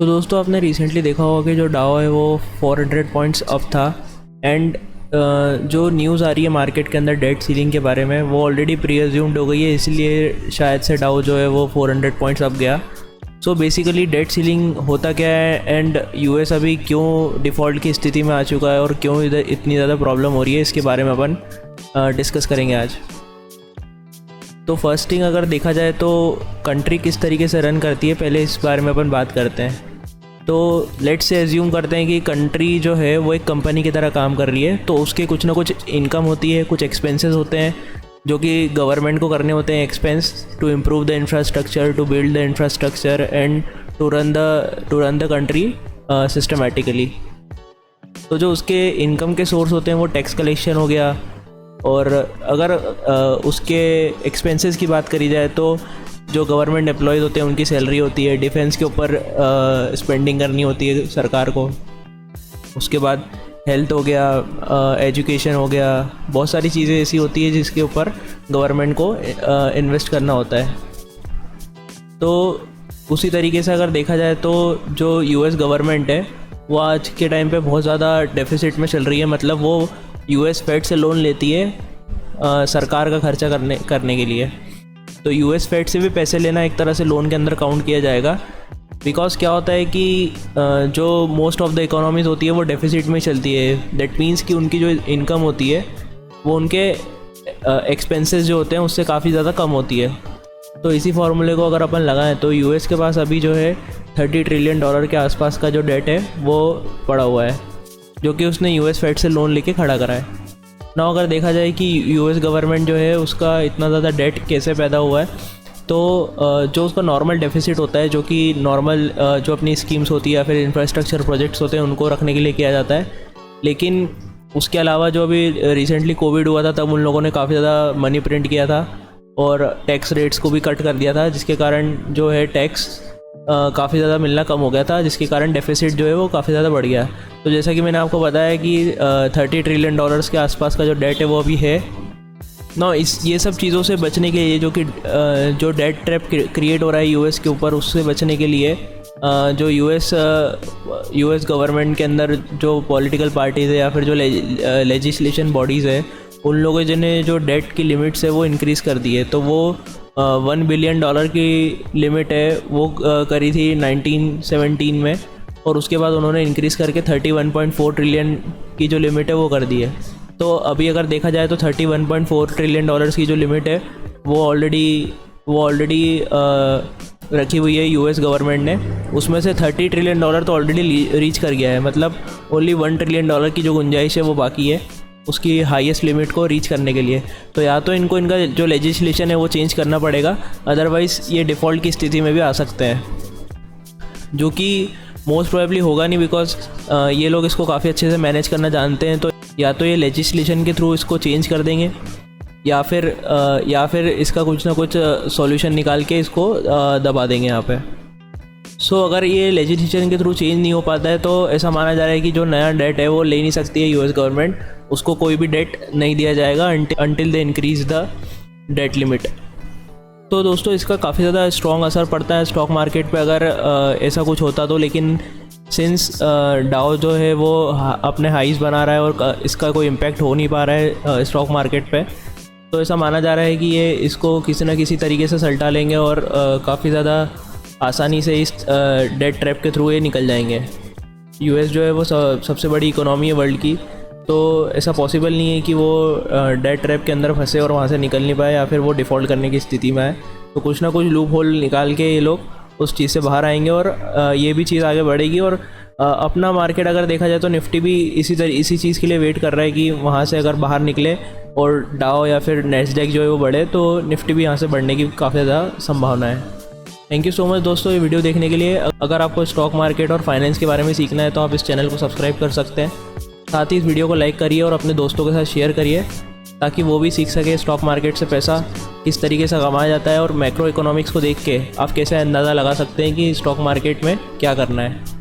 तो दोस्तों आपने रिसेंटली देखा होगा कि जो डाओ है वो 400 पॉइंट्स अप था। एंड जो न्यूज़ आ रही है मार्केट के अंदर डेट सीलिंग के बारे में वो ऑलरेडी प्री अज्यूम्ड हो गई है, इसलिए शायद से डाओ जो है वो 400 पॉइंट्स अप गया। सो बेसिकली डेट सीलिंग होता क्या है एंड यूएस अभी क्यों डिफ़ॉल्ट की स्थिति में आ चुका है और क्यों इधर इतनी ज़्यादा प्रॉब्लम हो रही है, इसके बारे में अपन डिस्कस करेंगे आज। तो फर्स्ट थिंग अगर देखा जाए तो कंट्री किस तरीके से रन करती है, पहले इस बारे में अपन बात करते हैं। तो लेट्स से एज्यूम करते हैं कि कंट्री जो है वो एक कंपनी की तरह काम कर रही है, तो उसके कुछ ना कुछ इनकम होती है, कुछ एक्सपेंसेस होते हैं जो कि गवर्नमेंट को करने होते हैं, expense to improve the infrastructure, to build the infrastructure and to run the country systematically. तो जो उसके इनकम के सोर्स होते हैं वो टैक्स कलेक्शन हो गया, और अगर उसके एक्सपेंसेस की बात करी जाए तो जो गवर्नमेंट एम्प्लॉयज़ होते हैं उनकी सैलरी होती है, डिफेंस के ऊपर स्पेंडिंग करनी होती है सरकार को। उसके बाद हेल्थ हो गया, एजुकेशन हो गया, बहुत सारी चीज़ें ऐसी होती है जिसके ऊपर गवर्नमेंट को इन्वेस्ट करना होता है। तो उसी तरीके से अगर देखा जाए तो जो यूएस गवर्नमेंट है वो आज के टाइम पे बहुत ज़्यादा डेफिसिट में चल रही है। मतलब वो यूएस फेड से लोन लेती है सरकार का खर्चा करने के लिए। तो यूएस फेड से भी पैसे लेना एक तरह से लोन के अंदर काउंट किया जाएगा, बिकॉज क्या होता है कि जो मोस्ट ऑफ द इकोनॉमीज होती है वो डेफिसिट में चलती है। दैट मीन्स कि उनकी जो इनकम होती है वो उनके एक्सपेंसेस जो होते हैं उससे काफ़ी ज़्यादा कम होती है। तो इसी फार्मूले को अगर अपन लगाएं तो यूएस के पास अभी जो है $30 ट्रिलियन के आसपास का जो डेट है वो पड़ा हुआ है, जो कि उसने यूएस फेड से लोन लेके खड़ा करा है ना। अगर देखा जाए कि यूएस गवर्नमेंट जो है उसका इतना ज़्यादा डेट कैसे पैदा हुआ है, तो जो उसका नॉर्मल डेफिसिट होता है, जो कि नॉर्मल जो अपनी स्कीम्स होती है या फिर इंफ्रास्ट्रक्चर प्रोजेक्ट्स होते हैं उनको रखने के लिए किया जाता है। लेकिन उसके अलावा जो अभी रिसेंटली कोविड हुआ था तब उन लोगों ने काफ़ी ज़्यादा मनी प्रिंट किया था और टैक्स रेट्स को भी कट कर दिया था, जिसके कारण जो है टैक्स काफ़ी ज़्यादा मिलना कम हो गया था, जिसके कारण डेफिसिट जो है वो काफ़ी ज़्यादा बढ़ गया। तो जैसा कि मैंने आपको बताया कि $30 ट्रिलियन के आसपास का जो डेट है वो अभी है ना। ये सब चीज़ों से बचने के लिए जो डेट ट्रैप क्रिएट हो रहा है यूएस के ऊपर, उससे बचने के लिए जो यूएस गवर्नमेंट के अंदर जो पॉलिटिकल पार्टीज़ है या फिर जो लेजिस्लेशन बॉडीज़ है, उन लोगों ने जो डेट की लिमिट्स है वो इंक्रीज़ कर दी है। तो वो $1 बिलियन की लिमिट है वो करी थी 1917 में, और उसके बाद उन्होंने इंक्रीज़ करके 31.4 ट्रिलियन की जो लिमिट है वो कर दी है। तो अभी अगर देखा जाए तो $31.4 ट्रिलियन की जो लिमिट है वो ऑलरेडी रखी हुई है यूएस गवर्नमेंट ने। उसमें से $30 ट्रिलियन तो ऑलरेडी रीच कर गया है। मतलब ओनली $1 ट्रिलियन की जो गुंजाइश है वो बाकी है उसकी हाईएस्ट लिमिट को रीच करने के लिए। तो या तो इनका जो लेजिस्लेशन है वो चेंज करना पड़ेगा, अदरवाइज़ ये डिफ़ॉल्ट की स्थिति में भी आ सकते हैं, जो कि मोस्ट प्रोबेबली होगा नहीं, बिकॉज ये लोग इसको काफ़ी अच्छे से मैनेज करना जानते हैं। तो या तो ये लेजिस्लेशन के थ्रू इसको चेंज कर देंगे या फिर इसका कुछ ना कुछ सॉल्यूशन निकाल के इसको दबा देंगे यहाँ पे। सो अगर ये लेजिस्लेशन के थ्रू चेंज नहीं हो पाता है तो ऐसा माना जा रहा है कि जो नया डेट है वो ले नहीं सकती है यूएस गवर्नमेंट, उसको कोई भी डेट नहीं दिया जाएगा until they increase the debt limit. तो दोस्तों इसका काफ़ी ज़्यादा स्ट्रॉन्ग असर पड़ता है स्टॉक मार्केट पे अगर ऐसा कुछ होता तो। लेकिन सिंस डाउ जो है वो अपने हाईज बना रहा है और इसका कोई इम्पैक्ट हो नहीं पा रहा है स्टॉक मार्केट पे, तो ऐसा माना जा रहा है कि ये इसको किसी न किसी तरीके से सल्टा लेंगे और काफ़ी ज़्यादा आसानी से इस डेट ट्रैप के थ्रू ये निकल जाएंगे। यूएस जो है वो सबसे बड़ी इकोनॉमी है वर्ल्ड की, तो ऐसा पॉसिबल नहीं है कि वो डेट ट्रैप के अंदर फंसे और वहाँ से निकल नहीं पाए या फिर वो डिफ़ॉल्ट करने की स्थिति में आए। तो कुछ ना कुछ लूप होल निकाल के ये लोग उस चीज़ से बाहर आएंगे और ये भी चीज़ आगे बढ़ेगी। और अपना मार्केट अगर देखा जाए तो निफ्टी भी इसी चीज़ के लिए वेट कर रहा है कि वहाँ से अगर बाहर निकले और डाओ या फिर नैस्डैक जो है वो बढ़े, तो निफ्टी भी यहाँ से बढ़ने की काफ़ी ज़्यादा संभावना है। थैंक यू सो मच दोस्तों ये वीडियो देखने के लिए। अगर आपको स्टॉक मार्केट और फाइनेंस के बारे में सीखना है तो आप इस चैनल को सब्सक्राइब कर सकते हैं। साथ ही इस वीडियो को लाइक करिए और अपने दोस्तों के साथ शेयर करिए, ताकि वो भी सीख सके स्टॉक मार्केट से पैसा किस तरीके से कमाया जाता है और मैक्रो इकोनॉमिक्स को देख के आप कैसे अंदाज़ा लगा सकते हैं कि स्टॉक मार्केट में क्या करना है।